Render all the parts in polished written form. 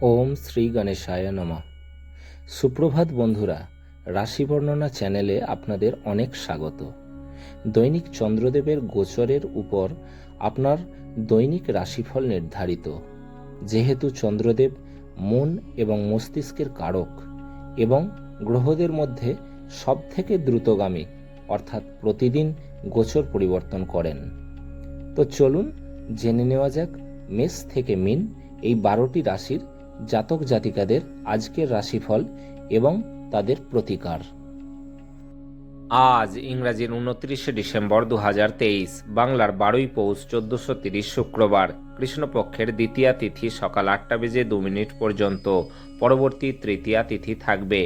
ওম শ্রী গণেশায় নমঃ। সুপ্রভাত বন্ধুরা, রাশি বর্ণনা চ্যানেলে আপনাদের অনেক স্বাগত। দৈনিক চন্দ্রদেবের গোচরের উপর আপনার দৈনিক রাশিফল নির্ধারিত। যেহেতু চন্দ্রদেব মন এবং মস্তিষ্কের কারক এবং গ্রহদের মধ্যে সবথেকে দ্রুতগামী, অর্থাৎ প্রতিদিন গোচর পরিবর্তন করেন। তো চলুন জেনে নেওয়া যাক মেষ থেকে মীন এই 12টি রাশির জাতক জাতিকাদের আজকের রাশিফল এবং তাদের প্রতিকার। আজ ইংরাজির 29শে ডিসেম্বর 2023, বাংলার 12ই পৌষ 1430 শুক্রবার, কৃষ্ণপক্ষের দ্বিতীয়া তিথি সকাল 8:02 পর্যন্ত। পরবর্তী তৃতীয়া তিথি থাকবে।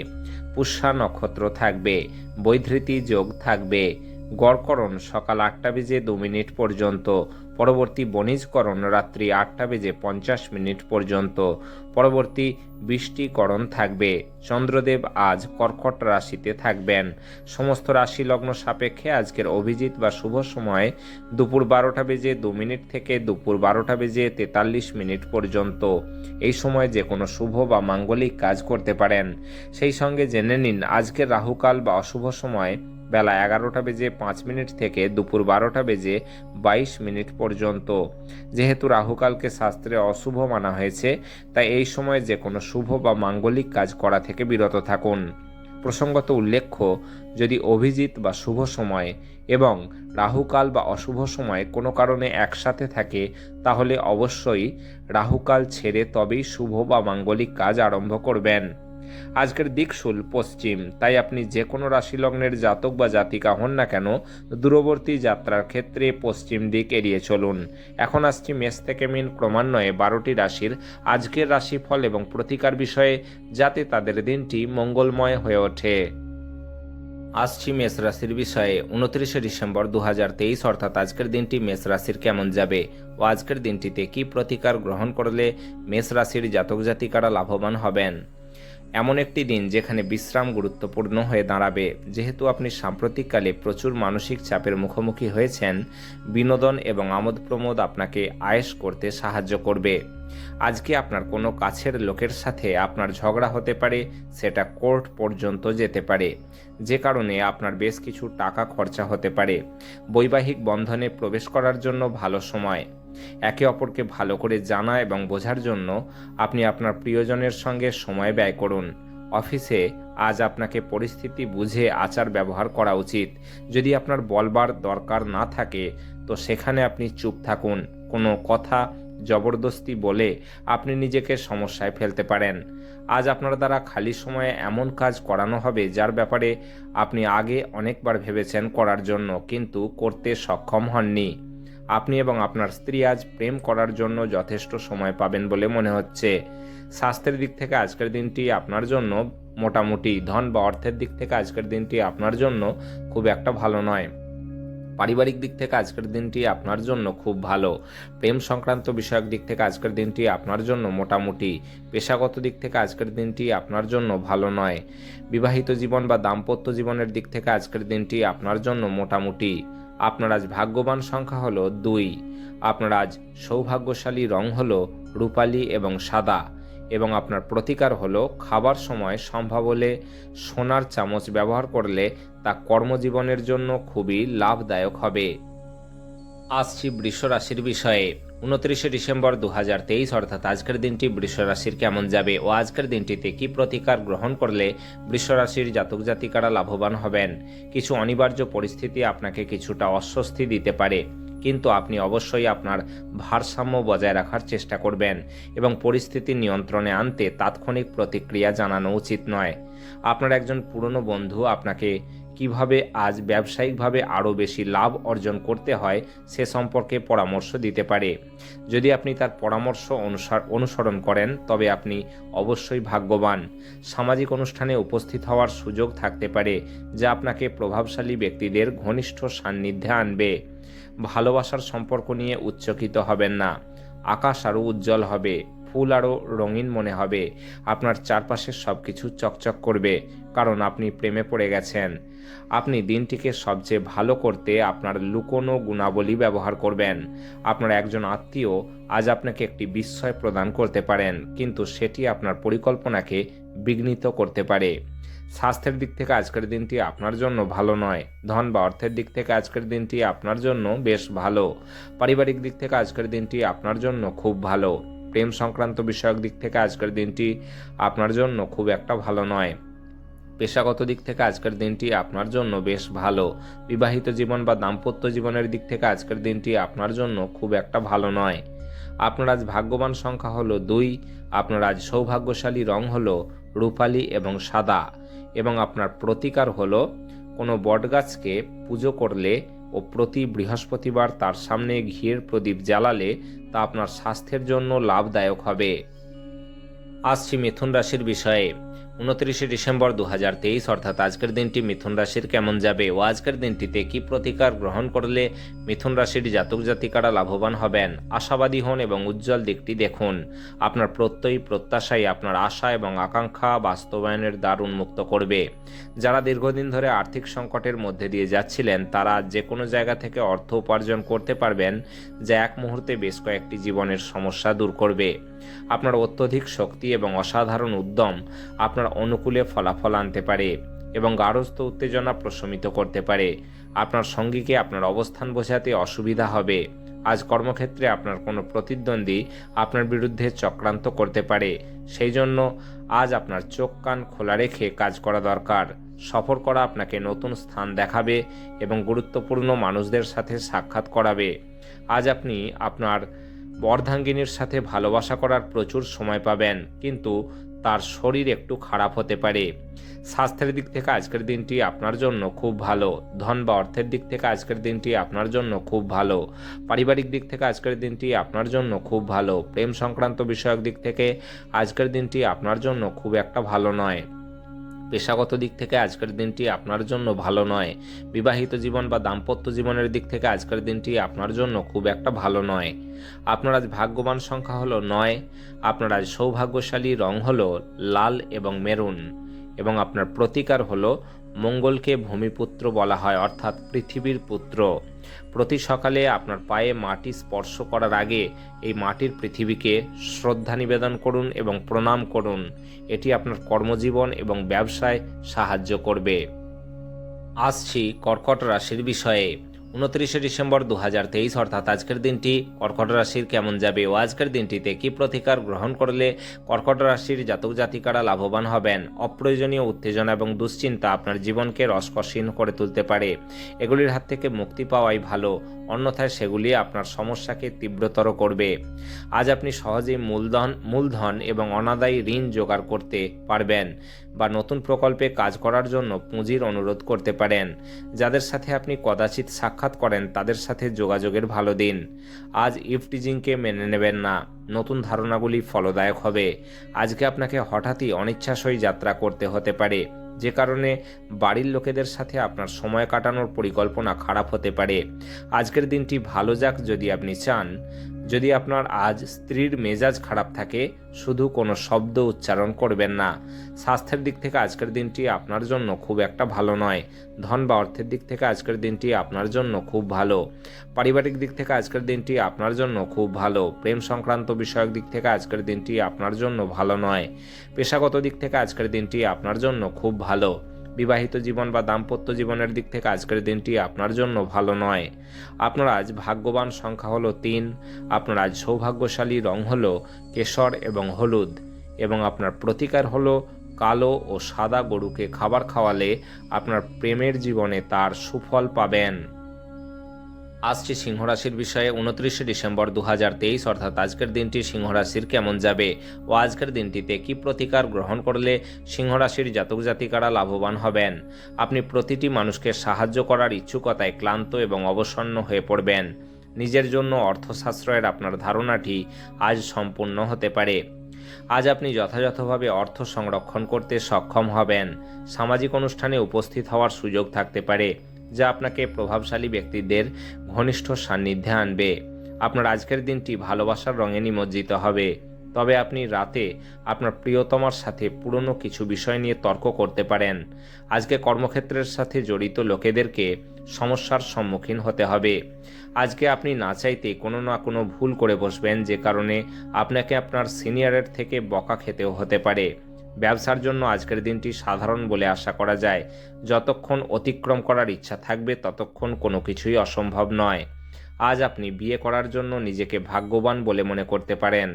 পুষ্যা নক্ষত্র থাকবে। বৈধৃতি যোগ থাকবে। গড়করণ সকাল 8:02 পর্যন্ত। পরবর্তী বণিজকরণ রাত্রি 8:50 পর্যন্ত। পরবর্তী বৃষ্টিকরণ থাকবে। চন্দ্রদেব আজ কর্কট রাশিতে থাকবেন। সমস্ত রাশি লগ্ন সাপেক্ষে আজকের অভিজিৎ বা শুভ সময় দুপুর 12:02 থেকে দুপুর 12:43 পর্যন্ত। এই সময় যে কোনো শুভ বা মাঙ্গলিক কাজ করতে পারেন। সেই সঙ্গে জেনে নিন আজকের রাহুকাল বা অশুভ সময় বেলা 11:05 থেকে দুপুর 12:22 পর্যন্ত। যেহেতু রাহুকালকে শাস্ত্রে অশুভ মানা হয়েছে, তাই এই সময় যে কোনো শুভ বা মাঙ্গলিক কাজ করা থেকে বিরত থাকুন। প্রসঙ্গত উল্লেখ্য, যদি অভিজিৎ বা শুভ সময় এবং রাহুকাল বা অশুভ সময় কোনো কারণে একসাথে থাকে, তাহলে অবশ্যই রাহুকাল ছেড়ে তবেই শুভ বা মাঙ্গলিক কাজ আরম্ভ করবেন। আজকের দিকশুল পশ্চিম, তাই আপনি যে কোনো রাশি লগ্নের জাতক বা জাতিকা হন না কেন, দূরবর্তী যাত্রার ক্ষেত্রে পশ্চিম দিক এড়িয়ে চলুন। এখন আসছি মেষ থেকে মীন ক্রমান্বয়ে 12টি রাশির আজকের রাশিফল এবং প্রতিকার বিষয়ে, যাতে তাদের দিনটি মঙ্গলময় হয়ে ওঠে। আসছি মেষ রাশির বিষয়ে। 29শে ডিসেম্বর 2023, অর্থাৎ আজকের দিনটি মেষ রাশির কেমন যাবে ও আজকের দিনটিতে কি প্রতিকার গ্রহণ করলে মেষ রাশির জাতক জাতিকারা লাভবান হবেন। এমন একটি দিন যেখানে বিশ্রাম গুরুত্বপূর্ণ হয়ে দাঁড়াবে। যেহেতু আপনি সাম্প্রতিককালে প্রচুর মানসিক চাপের মুখোমুখি হয়েছেন, বিনোদন এবং আমোদ প্রমোদ আপনাকে আয়েশ করতে সাহায্য করবে। আজকে আপনার কোনো কাছের লোকের সাথে আপনার ঝগড়া হতে পারে, সেটা কোর্ট পর্যন্ত যেতে পারে, যে কারণে আপনার বেশ কিছু টাকা খরচা হতে পারে। বৈবাহিক বন্ধনে প্রবেশ করার জন্য ভালো সময়। একে অপরকে ভালো করে জানা এবং বোঝার জন্য আপনি আপনার প্রিয়জনের সঙ্গে সময় ব্যয় করুন। অফিসে আজ আপনাকে পরিস্থিতি বুঝে আচার ব্যবহার করা উচিত। যদি আপনার বলবার দরকার না থাকে, তো সেখানে আপনি চুপ থাকুন। কোনো কথা জবরদস্তি বলে আপনি নিজেকে সমস্যায় ফেলতে পারেন। আজ আপনার দ্বারা খালি সময়ে এমন কাজ করানো হবে যার ব্যাপারে আপনি আগে অনেকবার ভেবেছেন করার জন্য, কিন্তু করতে সক্ষম হননি। আপনি এবং আপনার স্ত্রী আজ প্রেম করার জন্য যথেষ্ট সময় পাবেন বলে মনে হচ্ছে। স্বাস্থ্যের দিক থেকে আজকের দিনটি আপনার জন্য মোটামুটি। ধন বা অর্থের দিক থেকে আজকের দিনটি আপনার জন্য খুব একটা ভালো নয়। পারিবারিক দিক থেকে আজকের দিনটি আপনার জন্য খুব ভালো। প্রেম সংক্রান্ত বিষয়ক দিক থেকে আজকের দিনটি আপনার জন্য মোটামুটি। পেশাগত দিক থেকে আজকের দিনটি আপনার জন্য ভালো নয়। বিবাহিত জীবন বা দাম্পত্য জীবনের দিক থেকে আজকের দিনটি আপনার জন্য মোটামুটি। আপনার আজ ভাগ্যবান সংখ্যা হলো 2। আপনার আজ সৌভাগ্যশালী রং হলো রূপালী এবং সাদা, এবং আপনার প্রতিকার হলো খাবার সময় সম্ভব হলে সোনার চামচ ব্যবহার করলে তা কর্মজীবনের জন্য খুবই লাভদায়ক হবে। আসছি বৃষ রাশির বিষয়ে। 29শে ডিসেম্বর 2023, অর্থাৎ আজকের দিনটি বৃষ রাশির কেমন যাবে ও আজকের দিনটিতে কি প্রতিকার গ্রহণ করলে বৃষ রাশির জাতক জাতিকারা লাভবান হবেন। কিছু অনিবার্য পরিস্থিতি আপনাকে কিছুটা অস্বস্তি দিতে পারে, কিন্তু আপনি অবশ্যই আপনার ভারসাম্য বজায় রাখার চেষ্টা করবেন এবং পরিস্থিতি নিয়ন্ত্রণে আনতে তাৎক্ষণিক প্রতিক্রিয়া জানানো উচিত নয়। আপনার একজন পুরনো বন্ধু আপনাকে কিভাবে আজ ব্যবসায়িকভাবে আরও বেশি লাভ অর্জন করতে হয় সে সম্পর্কে পরামর্শ দিতে পারে। যদি আপনি তার পরামর্শ অনুসরণ করেন, তবে আপনি অবশ্যই ভাগ্যবান। সামাজিক অনুষ্ঠানে উপস্থিত হওয়ার সুযোগ থাকতে পারে, যা আপনাকে প্রভাবশালী ব্যক্তিদের ঘনিষ্ঠ সান্নিধ্যে আনবে। ভালোবাসার সম্পর্ক নিয়ে উচ্চকিত হবেন না। আকাশ আরও উজ্জ্বল হবে। ফুল আরও রঙিন মনে হবে। আপনার চারপাশের সব কিছু চকচক করবে, কারণ আপনি প্রেমে পড়ে গেছেন। আপনি দিনটিকে সবচেয়ে ভালো করতে আপনার লুকোনো গুণাবলী ব্যবহার করবেন। আপনার একজন আত্মীয় আজ আপনাকে একটি বিস্ময় প্রদান করতে পারেন, কিন্তু সেটি আপনার পরিকল্পনাকে বিঘ্নিত করতে পারে। স্বাস্থ্যের দিক থেকে আজকের দিনটি আপনার জন্য ভালো নয়। ধন বা অর্থের দিক থেকে আজকের দিনটি আপনার জন্য বেশ ভালো। পারিবারিক দিক থেকে আজকের দিনটি আপনার জন্য খুব ভালো। প্রেম সংক্রান্ত বিষয়ক দিক থেকে আজকের দিনটি আপনার জন্য খুব একটা ভালো নয়। পেশাগত দিক থেকে আজকের দিনটি আপনার জন্য বেশ ভালো। বিবাহিত জীবন বা দাম্পত্য জীবনের দিক থেকে আজকের দিনটি আপনার জন্য খুব একটা ভালো নয়। আপনার আজ ভাগ্যবান সংখ্যা হলো 2। আপনার আজ সৌভাগ্যশালী রং হলো রূপালী এবং সাদা, এবং আপনার প্রতিকার হলো কোনো বটগাছকে পুজো করলে ও প্রতি বৃহস্পতিবার তার সামনে ঘিয়ের প্রদীপ জ্বালালে তা আপনার স্বাস্থ্যের জন্য লাভদায়ক হবে। আসছি মিথুন রাশির বিষয়ে। 29শে ডিসেম্বর 2023 অর্থাৎ আজকের দিনটি মিথুন রাশির কেমন যাবে ও আজকের দিনটিতে কি প্রতিকার গ্রহণ করলে মিথুন রাশির জাতক জাতিকারা লাভবান হবেন। আশাবাদী হন এবং উজ্জ্বল দিকটি দেখুন। আপনার প্রত্যয়ী প্রত্যাশাই আপনার আশা এবং আকাঙ্ক্ষা বাস্তবায়নের দ্বার উন্মুক্ত করবে। যারা দীর্ঘদিন ধরে আর্থিক সংকটের মধ্যে দিয়ে যাচ্ছিলেন, তারা যে কোনো জায়গা থেকে অর্থ উপার্জন করতে পারবেন, যা এক মুহূর্তে বেশ কয়েকটি জীবনের সমস্যা দূর করবে। আপনার অত্যধিক শক্তি এবং অসাধারণ উদ্যম আপনার অনুকূলে ফলাফল আনতে পারে এবং গার্হস্থ্য উত্তেজনা প্রশমিত করতে পারে। আপনার সঙ্গীকে আপনার অবস্থান বোঝাতে অসুবিধা হবে। আজ কর্মক্ষেত্রে আপনার কোনো প্রতিদ্বন্দ্বী আপনার বিরুদ্ধে চক্রান্ত করতে পারে। সেই জন্য আজ আপনার চোখ কান খোলা রেখে কাজ করা দরকার। সফর করা আপনাকে নতুন স্থান দেখাবে এবং গুরুত্বপূর্ণ মানুষদের সাথে সাক্ষাৎ করাবে। আজ আপনি আপনার অর্ধাঙ্গিনীর সাথে ভালোবাসা করার প্রচুর সময় পাবেন, কিন্তু তার শরীর একটু খারাপ হতে পারে। স্বাস্থ্যের দিক থেকে আজকের দিনটি আপনার জন্য খুব ভালো। ধন বা অর্থের দিক থেকে আজকের দিনটি আপনার জন্য খুব ভালো। পারিবারিক দিক থেকে আজকের দিনটি আপনার জন্য খুব ভালো। প্রেম সংক্রান্ত বিষয়ক দিক থেকে আজকের দিনটি আপনার জন্য খুব একটা ভালো নয়। পেশাগত দিক থেকে আজকের দিনটি আপনার জন্য ভালো নয়। বিবাহিত জীবন বা দাম্পত্য জীবনের দিক থেকে আজকের দিনটি আপনার জন্য খুব একটা ভালো নয়। আপনার আজ ভাগ্যবান সংখ্যা হলো 9। আপনার আজ সৌভাগ্যশালী রং হলো লাল এবং মেরুন, এবং আপনার প্রতিকার হলো মঙ্গলকে ভূমিপুত্র বলা হয়, অর্থাৎ পৃথিবীর পুত্র। প্রতি সকালে আপনার পায়ে মাটি স্পর্শ করার আগে এই মাটির পৃথিবীকে শ্রদ্ধা নিবেদন করুন এবং প্রণাম করুন। এটি আপনার কর্মজীবন এবং ব্যবসায় সাহায্য করবে। আসছি কর্কট রাশির বিষয়ে। 29শে ডিসেম্বর 2023 অর্থাৎ আজকের দিনটি কর্কট রাশির কেমন যাবে ও আজকের দিনটিতে কি প্রতিকার গ্রহণ করলে কর্কট রাশির জাতক জাতিকারা লাভবান হবেন। অপ্রয়োজনীয় উত্তেজনা এবং দুশ্চিন্তা আপনার জীবনকে রসকসীন করে তুলতে পারে। এগুলির হাত থেকে মুক্তি পাওয়াই ভালো, অন্যথায় সেগুলি আপনার সমস্যাকে তীব্রতর করবে। আজ আপনি সহজেই মূলধন এবং অনাদায়ী ঋণ জোগাড় করতে পারবেন বা নতুন প্রকল্পে কাজ করার জন্য পুঁজির অনুরোধ করতে পারেন। যাদের সাথে আপনি কদাচিৎ সাক্ষাৎ করেন তাদের সাথে যোগাযোগের ভালো দিন। আজ ইভটিজিংকে মেনে নেবেন না, নতুন ধারণাগুলি ফলদায়ক হবে। আজকে আপনাকে হঠাৎই অনিচ্ছাসই যাত্রা করতে হতে পারে, যে কারণে বাড়ির লোকেদের সাথে আপনার সময় কাটানোর পরিকল্পনা খারাপ হতে পারে। আজকের দিনটি ভালো যাক যদি আপনি চান। যদি আপনার আজ স্ত্রীর মেজাজ খারাপ থাকে, শুধু কোনো শব্দ উচ্চারণ করবেন না। স্বাস্থ্যের দিক থেকে আজকের দিনটি আপনার জন্য খুব একটা ভালো নয়। ধন বা অর্থের দিক থেকে আজকের দিনটি আপনার জন্য খুব ভালো। পারিবারিক দিক থেকে আজকের দিনটি আপনার জন্য খুব ভালো। প্রেম সংক্রান্ত বিষয়ক দিক থেকে আজকের দিনটি আপনার জন্য ভালো নয়। পেশাগত দিক থেকে আজকের দিনটি আপনার জন্য খুব ভালো। বিবাহিত জীবন বা দাম্পত্য জীবনের দিক থেকে আজকের দিনটি আপনার জন্য ভালো নয়। আপনার আজ ভাগ্যবান সংখ্যা হলো 3। আপনার আজ সৌভাগ্যশালী রং হলো কেশর এবং হলুদ, এবং আপনার প্রতিকার হলো কালো ও সাদা গরুকে খাবার খাওয়ালে আপনার প্রেমের জীবনে তার সুফল পাবেন। আসছে সিংহ রাশির বিষয়ে। 29শে ডিসেম্বর 2023 অর্থাৎ আজকের দিনটি সিংহ রাশির কেমন যাবে ও আজকের দিনটিতে কি প্রতিকার গ্রহণ করলে সিংহ রাশির জাতক জাতিকারা লাভবান হবেন। আপনি প্রতিটি মানুষকে সাহায্য করার ইচ্ছুকতায় ক্লান্ত এবং অবসন্ন হয়ে পড়বেন। নিজের জন্য অর্থ সাশ্রয়ের আপনার ধারণাটি আজ সম্পূর্ণ হতে পারে। আজ আপনি যথাযথভাবে অর্থ সংরক্ষণ করতে সক্ষম হবেন। সামাজিক অনুষ্ঠানে উপস্থিত হওয়ার সুযোগ থাকতে পারে, যা আপনাকে প্রভাবশালী ব্যক্তিদের ঘনিষ্ঠ সান্নিধ্যে আনবে। আপনার আজকের দিনটি ভালোবাসার রঙে নিমজ্জিত হবে। তবে আপনি রাতে আপনার প্রিয়তমার সাথে পুরনো কিছু বিষয় নিয়ে তর্ক করতে পারেন। আজকে কর্মক্ষেত্রের সাথে জড়িত লোকেদেরকে সমস্যার সম্মুখীন হতে হবে। আজকে আপনি না চাইতে কোনো না কোনো ভুল করে বসবেন, যে কারণে আপনাকে আপনার সিনিয়রের থেকে বকা খেতেও হতে পারে। ব্যবসার জন্য আজকের দিনটি সাধারণ বলে আশা করা যায়। যতক্ষণ অতিক্রম করার ইচ্ছা থাকবে ততক্ষণ কোনো কিছুই অসম্ভব নয়। আজ আপনি বিয়ে করার জন্য নিজেকে ভাগ্যবান বলে মনে করতে পারেন।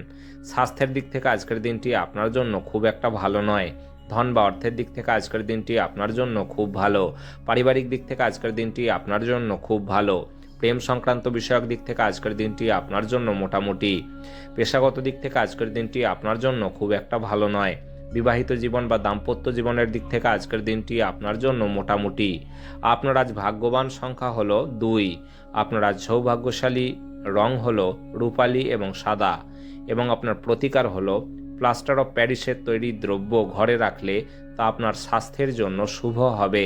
স্বাস্থ্যের দিক থেকে আজকের দিনটি আপনার জন্য খুব একটা ভালো নয়। ধন বা অর্থের দিক থেকে আজকের দিনটি আপনার জন্য খুব ভালো। পারিবারিক দিক থেকে আজকের দিনটি আপনার জন্য খুব ভালো। প্রেম সংক্রান্ত বিষয়ক দিক থেকে আজকের দিনটি আপনার জন্য মোটামুটি। পেশাগত দিক থেকে আজকের দিনটি আপনার জন্য খুব একটা ভালো নয়। বিবাহিত জীবন বা দাম্পত্য জীবনের দিক থেকে আজকের দিনটি আপনার জন্য মোটামুটি। আপনার আজ ভাগ্যবান সংখ্যা হলো 2। আপনার আজ সৌভাগ্যশালী রং হলো রূপালী এবং সাদা, এবং আপনার প্রতিকার হলো প্লাস্টার অফ প্যারিসের তৈরি দ্রব্য ঘরে রাখলে তা আপনার স্বাস্থ্যের জন্য শুভ হবে।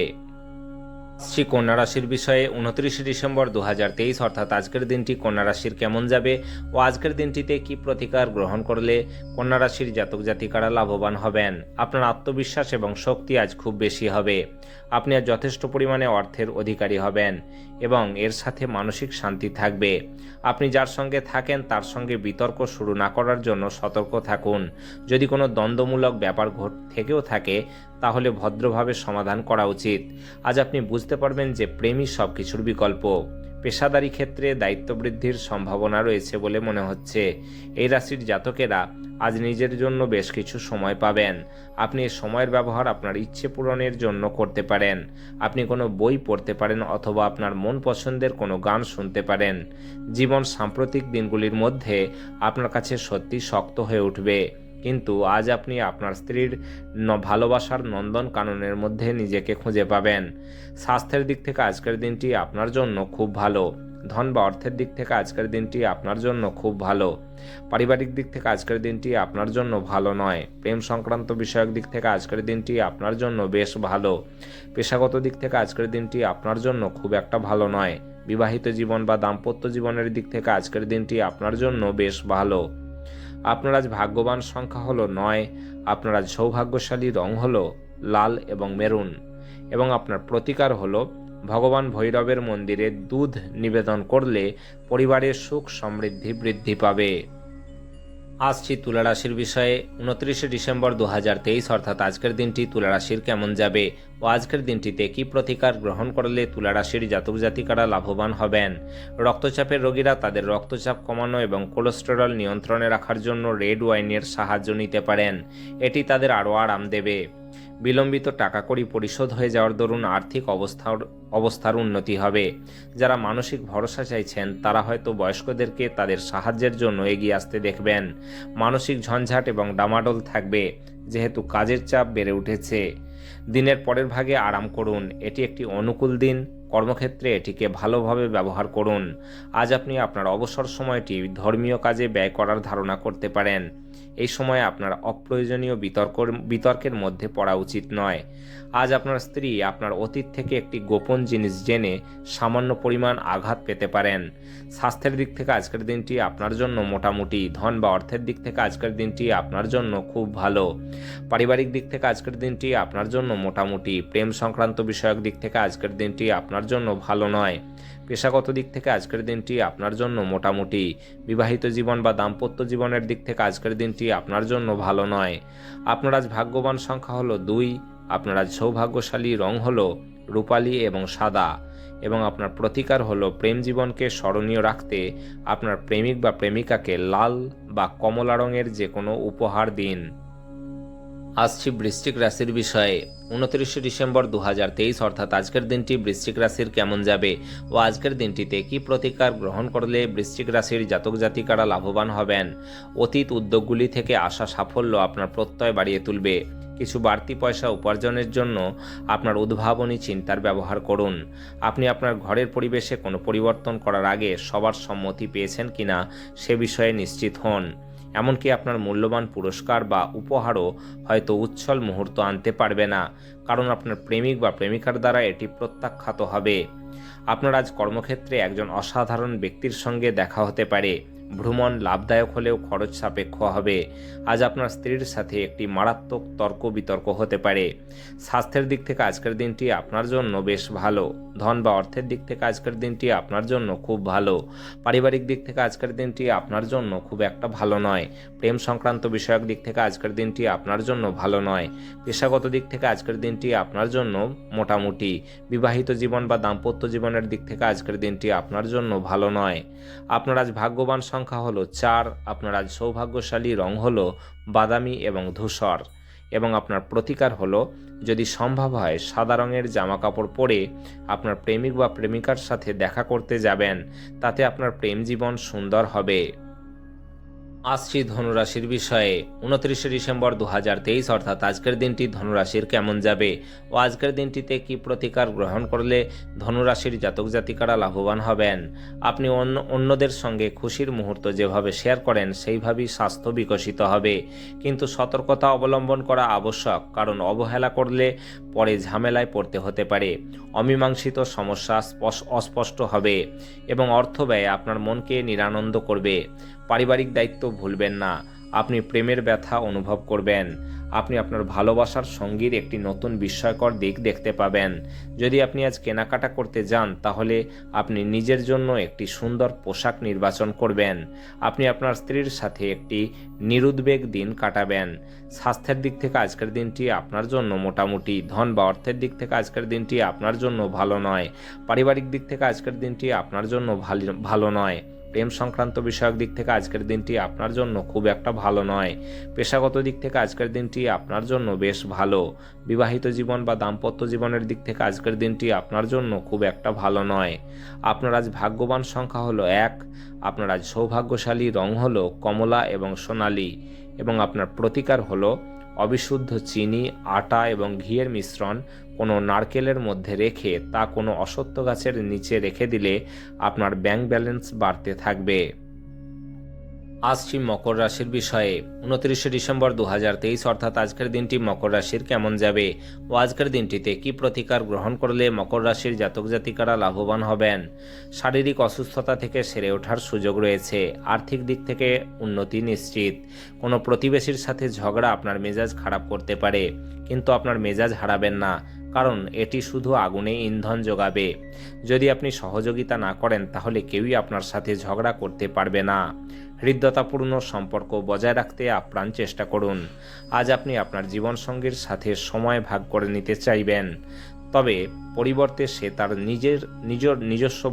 আসছি কন্যা রাশির বিষয়ে। 29 ডিসেম্বর 2023 অর্থাৎ আজকের দিনটি কন্যা রাশির কেমন যাবে ও আজকের দিনটিতে কি প্রতিকার গ্রহণ করলে কন্যা রাশির জাতক জাতিকারা লাভবান হবেন। আপনার আত্মবিশ্বাস এবং শক্তি আজ খুব বেশি হবে। আপনি আজ যথেষ্ট পরিমাণে অর্থের অধিকারী হবেন এবং এর সাথে মানসিক শান্তি থাকবে। আপনি যার সঙ্গে থাকেন তার সঙ্গে বিতর্ক শুরু না করার জন্য সতর্ক থাকুন। যদি কোনো দ্বন্দ্বমূলক ব্যাপার থেকেও থাকে তাহলে ভদ্রভাবে সমাধান করা উচিত। আজ আপনি বুঝতে পারবেন যে প্রেমই সব কিছুর বিকল্প। পেশাদারি ক্ষেত্রে দায়িত্ব বৃদ্ধির সম্ভাবনা রয়েছে বলে মনে হচ্ছে। এই রাশির জাতকেরা আজ নিজের জন্য বেশ কিছু সময় পাবেন। আপনি এই সময়ের ব্যবহার আপনার ইচ্ছে পূরণের জন্য করতে পারেন। আপনি কোনো বই পড়তে পারেন অথবা আপনার মন পছন্দের কোনো গান শুনতে পারেন। জীবন সাম্প্রতিক দিনগুলির মধ্যে আপনার কাছে সত্যি শক্ত হয়ে উঠবে, কিন্তু আজ আপনি আপনার স্ত্রীর ভালোবাসার নন্দন কাননের মধ্যে নিজেকে খুঁজে পাবেন। স্বাস্থ্যের দিক থেকে আজকের দিনটি আপনার জন্য খুব ভালো। ধন বা অর্থের দিক থেকে আজকের দিনটি আপনার জন্য খুব ভালো। পারিবারিক দিক থেকে আজকের দিনটি আপনার জন্য ভালো নয়। প্রেম সংক্রান্ত বিষয়ক দিক থেকে আজকের দিনটি আপনার জন্য বেশ ভালো। পেশাগত দিক থেকে আজকের দিনটি আপনার জন্য খুব একটা ভালো নয়। বিবাহিত জীবন বা দাম্পত্য জীবনের দিক থেকে আজকের দিনটি আপনার জন্য বেশ ভালো। আপনার আজ ভাগ্যবান সংখ্যা হলো 9। আপনার আজ সৌভাগ্যশালী রং হলো লাল এবং মেরুন, এবং আপনার প্রতিকার হলো ভগবান ভৈরবের মন্দিরে দুধ নিবেদন করলে পরিবারের সুখ সমৃদ্ধি বৃদ্ধি পাবে। আসছি তুলা রাশির বিষয়ে। 29 ডিসেম্বর 2023 অর্থাৎ আজকের দিনটি তুলা রাশির কেমন যাবে ও আজকের দিনটিতে কি প্রতিকার গ্রহণ করলে তুলা রাশির জাতক জাতিকারা লাভবান হবেন। রক্তচাপের রোগীরা তাদের রক্তচাপ কমানো এবং কোলেস্টেরল নিয়ন্ত্রণে রাখার জন্য রেড ওয়াইনের সাহায্য নিতে পারেন। এটি তাদের আরও আরাম দেবে। বিলম্বিত টাকা কড়ি পরিশোধ হয়ে যাওয়ার দরুন আর্থিক অবস্থার উন্নতি হবে। যারা মানসিক ভরসা চাইছেন তারা হয়তো বয়স্কদেরকে তাদের সাহায্যের জন্য এগিয়ে আসতে দেখবেন। মানসিক ঝঞ্ঝাট এবং ডামাডোল থাকবে যেহেতু কাজের চাপ বেড়ে উঠেছে। দিনের পরের ভাগে আরাম করুন, এটি একটি অনুকূল দিন। কর্মক্ষেত্রে এটিকে ভালোভাবে ব্যবহার করুন। আজ আপনি আপনার অবসর সময়টি ধর্মীয় কাজে ব্যয় করার ধারণা করতে পারেন। এই সময় আপনার অপ্রয়োজনীয় বিতর্কের মধ্যে পড়া উচিত নয়। আজ আপনার স্ত্রী আপনার অতীত থেকে একটি গোপন জিনিস জেনে সামান্য পরিমাণ আঘাত পেতে পারেন। স্বাস্থ্যের দিক থেকে আজকের দিনটি আপনার জন্য মোটামুটি। ধন বা অর্থের দিক থেকে আজকের দিনটি আপনার জন্য খুব ভালো। পারিবারিক দিক থেকে আজকের দিনটি আপনার জন্য মোটামুটি। প্রেম সংক্রান্ত বিষয়ক দিক থেকে আজকের দিনটি আপনার জন্য ভালো নয়। পেশাগত দিক থেকে আজকের দিনটি আপনার জন্য মোটামুটি। বিবাহিত জীবন বা দাম্পত্য জীবনের দিক থেকে আজকের দিনটি আপনার জন্য ভালো নয়। আপনার আজ ভাগ্যবান সংখ্যা হলো 2। আপনার আজ সৌভাগ্যশালী রং হলো রূপালী এবং সাদা, এবং আপনার প্রতিকার হলো প্রেম জীবনকে স্মরণীয় রাখতে আপনার প্রেমিক বা প্রেমিকাকে লাল বা কমলা রঙের যে কোনো উপহার দিন। আসছি বৃশ্চিক রাশির বিষয়ে। 29 ডিসেম্বর 2023 অর্থাৎ আজকের দিনটি বৃশ্চিক রাশির কেমন যাবে ও আজকের দিনটিতে কি প্রতিকার গ্রহণ করলে বৃশ্চিক রাশির জাতক জাতিকারা লাভবান হবেন। অতীত উদ্যোগগুলি থেকে আসা সাফল্য আপনার প্রত্যয় বাড়িয়ে তুলবে। কিছু বাড়তি পয়সা উপার্জনের জন্য আপনার উদ্ভাবনী চিন্তার ব্যবহার করুন। আপনি আপনার ঘরের পরিবেশে কোনো পরিবর্তন করার আগে সবার সম্মতি পেয়েছেন কিনা সে বিষয়ে নিশ্চিত হন। এমনকি আপনার মূল্যবান পুরস্কার বা উপহারও হয়তো উচ্ছল মুহূর্ত আনতে পারবে না, কারণ আপনার প্রেমিক বা প্রেমিকার দ্বারা এটি প্রত্যাখ্যাত হবে। আপনার আজ কর্মক্ষেত্রে একজন অসাধারণ ব্যক্তির সঙ্গে দেখা হতে পারে। ভ্রমণ লাভদায়ক হলেও খরচ সাপেক্ষ হবে। আজ আপনার স্ত্রীর সাথে একটি মারাত্মক তর্ক বিতর্ক হতে পারে। স্বাস্থ্যের দিক থেকে আজকের দিনটি আপনার জন্য বেশ ভালো। ধন বা অর্থের দিক থেকে আজকের দিনটি আপনার জন্য খুব ভালো। পারিবারিক দিক থেকে আজকের দিনটি আপনার জন্য খুব একটা ভালো নয়। প্রেম সংক্রান্ত বিষয়ক দিক থেকে আজকের দিনটি আপনার জন্য ভালো নয়। পেশাগত দিক থেকে আজকের দিনটি আপনার জন্য মোটামুটি। বিবাহিত জীবন বা দাম্পত্য জীবনের দিক থেকে আজকের দিনটি আপনার জন্য ভালো নয়। আপনার আজ ভাগ্যবান সংখ্যা হলো 4। আপনার আজ সৌভাগ্যশালী রং হলো বাদামি এবং ধূসর। এবং আপনার প্রতিকার হলো, যদি সম্ভব হয়, সাদা রঙের জামা কাপড় পরে আপনার প্রেমিক বা প্রেমিকার সাথে দেখা করতে যাবেন। তাতে আপনার প্রেম জীবন সুন্দর হবে। আসছি ধনুরাশির বিষয়ে। 29শে ডিসেম্বর 2023 অর্থাৎ আজকের দিনটি ধনুরাশির কেমন যাবে ও আজকের দিনটিতে কি প্রতিকার গ্রহণ করলে ধনুরাশির জাতক জাতিকারা লাভবান হবেন। আপনি অন্যদের সঙ্গে খুশির মুহূর্ত যেভাবে শেয়ার করেন সেইভাবেই স্বাস্থ্য বিকশিত হবে, কিন্তু সতর্কতা অবলম্বন করা আবশ্যক, কারণ অবহেলা করলে পরে ঝামেলায় পড়তে হতে পারে। অমীমাংসিত সমস্যা অস্পষ্ট হবে এবং অর্থ ব্যয় আপনার মনকে নিরানন্দ করবে। পারিবারিক দায়িত্ব ভুলবেন না। আপনি প্রেমের ব্যথা অনুভব করবেন। আপনি আপনার ভালোবাসার সঙ্গীর একটি নতুন বিস্ময়কর দিক দেখতে পাবেন। যদি আপনি আজ কেনাকাটা করতে যান, তাহলে আপনি নিজের জন্য একটি সুন্দর পোশাক নির্বাচন করবেন। আপনি আপনার স্ত্রীর সাথে একটি নিরুদ্বেগ দিন কাটাবেন। স্বাস্থ্যের দিক থেকে আজকের দিনটি আপনার জন্য মোটামুটি। ধন বা অর্থের দিক থেকে আজকের দিনটি আপনার জন্য ভালো নয়। পারিবারিক দিক থেকে আজকের দিনটি আপনার জন্য ভালো নয়। প্রেম সংক্রান্ত বিষয়ক দিক থেকে আজকের দিনটি আপনার জন্য খুব একটা ভালো নয়। পেশাগত দিক থেকে আজকের দিনটি আপনার জন্য বেশ ভালো। বিবাহিত জীবন বা দাম্পত্য জীবনের দিক থেকে আজকের দিনটি আপনার জন্য খুব একটা ভালো নয়। আপনার আজ ভাগ্যবান সংখ্যা হলো 1। আপনার আজ সৌভাগ্যশালী রং হলো কমলা এবং সোনালী। এবং আপনার প্রতিকার হলো, অবিশুদ্ধ চিনি, আটা এবং ঘিয়ের মিশ্রণ কোনো নারকেলের মধ্যে রেখে তা কোনো অশ্বত্থ গাছের নিচে রেখে দিলে আপনার ব্যাংক ব্যালেন্স বাড়তে থাকবে। আসছি মকর রাশির বিষয়ে। 29শে ডিসেম্বর 2023 অর্থাৎ আজকের দিনটি মকর রাশির কেমন যাবে ও আজকের দিনটিতে কি প্রতিকার গ্রহণ করলে মকর রাশির জাতক জাতিকারা লাভবান হবেন। শারীরিক অসুস্থতা থেকে সেরে ওঠার সুযোগ রয়েছে। আর্থিক দিক থেকে উন্নতি নিশ্চিত। কোনো প্রতিবেশীর সাথে ঝগড়া আপনার মেজাজ খারাপ করতে পারে, কিন্তু আপনার মেজাজ হারাবেন না, কারণ এটি শুধু আগুনে ইন্ধন যোগাবে। যদি আপনি সহযোগিতা না করেন, তাহলে কেউই আপনার সাথে ঝগড়া করতে পারবে না। হৃদ্যতাপূর্ণ সম্পর্ক বজায় রাখতে আপ্রাণ চেষ্টা করুন। আজ আপনি আপনার জীবনসঙ্গীর সাথে সময় ভাগ করে নিতে চাইবেন, তবে পরিবর্তে সে তার নিজস্ব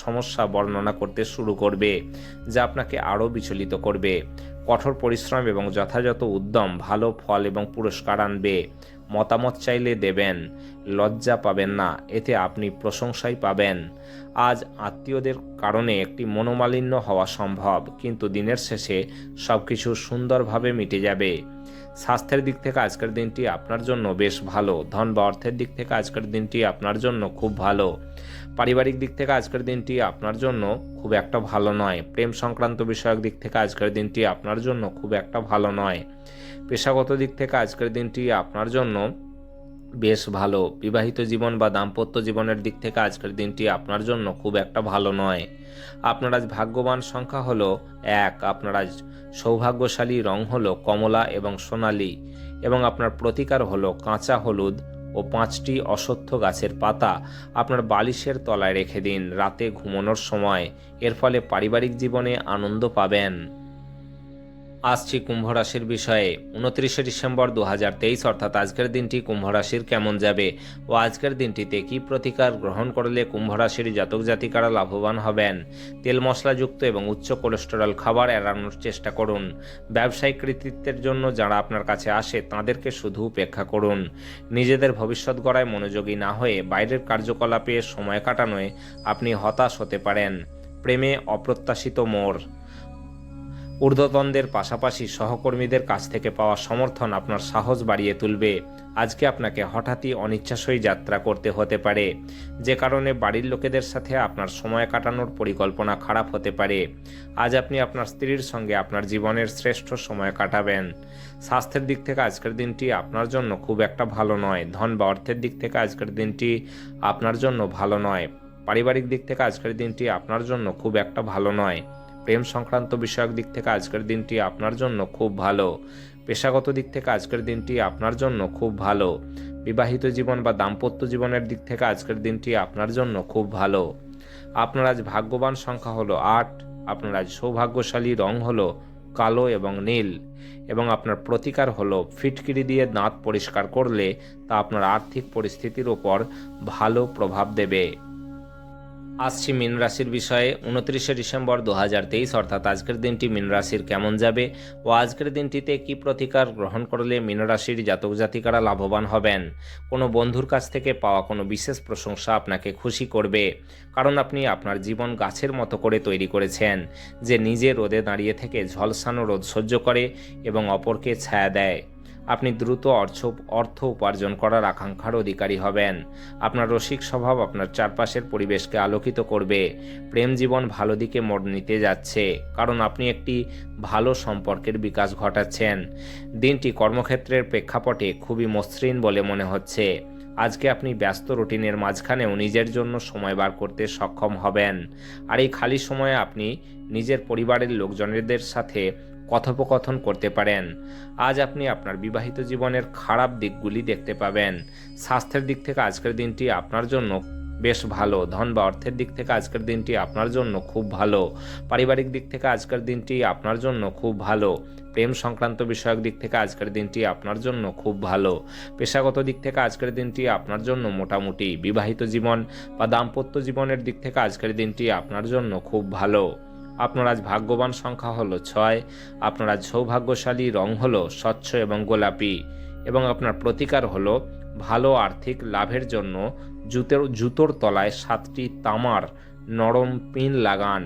সমস্যা বর্ণনা করতে শুরু করবে, যা আপনাকে আরও বিচলিত করবে। কঠোর পরিশ্রম এবং যথাযথ উদ্যম ভালো ফল এবং পুরস্কার আনবে। মতামত চাইলে দেবেন, লজ্জা পাবেন না, এতে আপনি প্রশংসাই পাবেন। আজ আত্মীয়দের কারণে একটি মনোমালিন্য হওয়া সম্ভব, কিন্তু দিনের শেষে সবকিছু সুন্দরভাবে মিটে যাবে। স্বাস্থ্যের দিক থেকে আজকের দিনটি আপনার জন্য বেশ ভালো। ধন বা অর্থের দিক থেকে আজকের দিনটি আপনার জন্য খুব ভালো। পারিবারিক দিক থেকে আজকের দিনটি আপনার জন্য খুব একটা ভালো নয়। প্রেম সংক্রান্ত বিষয়ক দিক থেকে আজকের দিনটি আপনার জন্য খুব একটা ভালো নয়। পেশাগত দিক থেকে আজকের দিনটি আপনার জন্য বেশ ভালো। বিবাহিত জীবন বা দাম্পত্য জীবনের দিক থেকে আজকের দিনটি আপনার জন্য খুব একটা ভালো নয়। আপনার আজ ভাগ্যবান সংখ্যা হলো 1। আপনার আজ সৌভাগ্যশালী রং হলো কমলা এবং সোনালী। এবং আপনার প্রতিকার হলো কাঁচা হলুদ ও 5টি অশ্বত্থ গাছের পাতা আপনার বালিশের তলায় রেখে দিন রাতে ঘুমানোর সময়। এর ফলে পারিবারিক জীবনে আনন্দ পাবেন। আসছি কুম্ভ রাশির বিষয়ে। 29শে ডিসেম্বর 2023 অর্থাৎ আজকের দিনটি কুম্ভ রাশির কেমন যাবে ও আজকের দিনটিতে কি প্রতিকার গ্রহণ করলে কুম্ভ রাশির জাতক জাতিকারা লাভবান হবেন। তেল মশলাযুক্ত এবং উচ্চ কোলেস্টেরল খাবার এড়ানোর চেষ্টা করুন। ব্যবসায়িক কৃতিত্বের জন্য যারা আপনার কাছে আসে তাদেরকে শুধু উপেক্ষা করুন। নিজেদের ভবিষ্যৎ গড়ায় মনোযোগী না হয়ে বাইরের কার্যকলাপে সময় কাটানোয় আপনি হতাশ হতে পারেন। প্রেমে অপ্রত্যাশিত মোড়। ঊর্ধ্বতনদের পাশাপাশি সহকর্মীদের কাছ থেকে পাওয়া সমর্থন আপনার সাহস বাড়িয়ে তুলবে। আজকে আপনাকে হঠাৎই অনিচ্ছাসই যাত্রা করতে হতে পারে, যে কারণে বাড়ির লোকেদের সাথে আপনার সময় কাটানোর পরিকল্পনা খারাপ হতে পারে। আজ আপনি আপনার স্ত্রীর সঙ্গে আপনার জীবনের শ্রেষ্ঠ সময় কাটাবেন। স্বাস্থ্যের দিক থেকে আজকের দিনটি আপনার জন্য খুব একটা ভালো নয়। ধন বা অর্থের দিক থেকে আজকের দিনটি আপনার জন্য ভালো নয়। পারিবারিক দিক থেকে আজকের দিনটি আপনার জন্য খুব একটা ভালো নয়। প্রেম সংক্রান্ত বিষয়ক দিক থেকে আজকের দিনটি আপনার জন্য খুব ভালো। পেশাগত দিক থেকে আজকের দিনটি আপনার জন্য খুব ভালো। বিবাহিত জীবন বা দাম্পত্য জীবনের দিক থেকে আজকের দিনটি আপনার জন্য খুব ভালো। আপনার আজ ভাগ্যবান সংখ্যা হলো 8। আপনার আজ সৌভাগ্যশালী রং হলো কালো এবং নীল, এবং আপনার প্রতিকার হলো ফিটকিরি দিয়ে দাঁত পরিষ্কার করলে তা আপনার আর্থিক পরিস্থিতির ওপর ভালো প্রভাব দেবে। আসছি মীন রাশির বিষয়ে। 29শে ডিসেম্বর 2023 অর্থাৎ আজকের দিনটি মীন রাশির কেমন যাবে ও আজকের দিনটিতে কি প্রতিকার গ্রহণ করলে মীন রাশির জাতক জাতিকারা লাভবান হবেন। কোনো বন্ধুর কাছ থেকে পাওয়া কোনো বিশেষ প্রশংসা আপনাকে খুশি করবে, কারণ আপনি আপনার জীবন গাছের মতো করে তৈরি করেছেন, যে নিজে রোদে দাঁড়িয়ে থেকে ঝলসানো রোদ সহ্য করে এবং অপরকে ছায়া দেয়। আপনি দ্রুত অর্থ উপার্জন করার আকাঙ্ক্ষার অধিকারী হবেন। আপনার রসিক স্বভাব আপনার চারপাশের পরিবেশকে আলোকিত করবে। প্রেম জীবন ভালো দিকে মোড় নিতে যাচ্ছে, কারণ আপনি একটি ভালো সম্পর্কের বিকাশ ঘটাচ্ছেন। দিনটি কর্মক্ষেত্রের প্রেক্ষাপটে খুবই মসৃণ বলে মনে হচ্ছে। আজকে আপনি ব্যস্ত রুটিনের মাঝখানেও নিজের জন্য সময় বার করতে সক্ষম হবেন, আর এই খালি সময়ে আপনি নিজের পরিবারের লোকজনদের সাথে কথোপকথন করতে পারেন। আজ আপনি আপনার বিবাহিত জীবনের খারাপ দিকগুলি দেখতে পাবেন। স্বাস্থ্যের দিক থেকে আজকের দিনটি আপনার জন্য বেশ ভালো। ধন বা অর্থের দিক থেকে আজকের দিনটি আপনার জন্য খুব ভালো। পারিবারিক দিক থেকে আজকের দিনটি আপনার জন্য খুব ভালো। প্রেম সংক্রান্ত বিষয়ক দিক থেকে আজকের দিনটি আপনার জন্য খুব ভালো। পেশাগত দিক থেকে আজকের দিনটি আপনার জন্য মোটামুটি। বিবাহিত জীবন বা দাম্পত্য জীবনের দিক থেকে আজকের দিনটি আপনার জন্য খুব ভালো। আপনার আজ ভাগ্যবান সংখ্যা হলো 6। আপনার আজ সৌভাগ্যশালী রং হলো স্বচ্ছ এবং গোলাপি, এবং আপনার প্রতিকার হলো ভালো আর্থিক লাভের জন্য জুতোর তলায় 7টি তামার নরম পিন লাগান।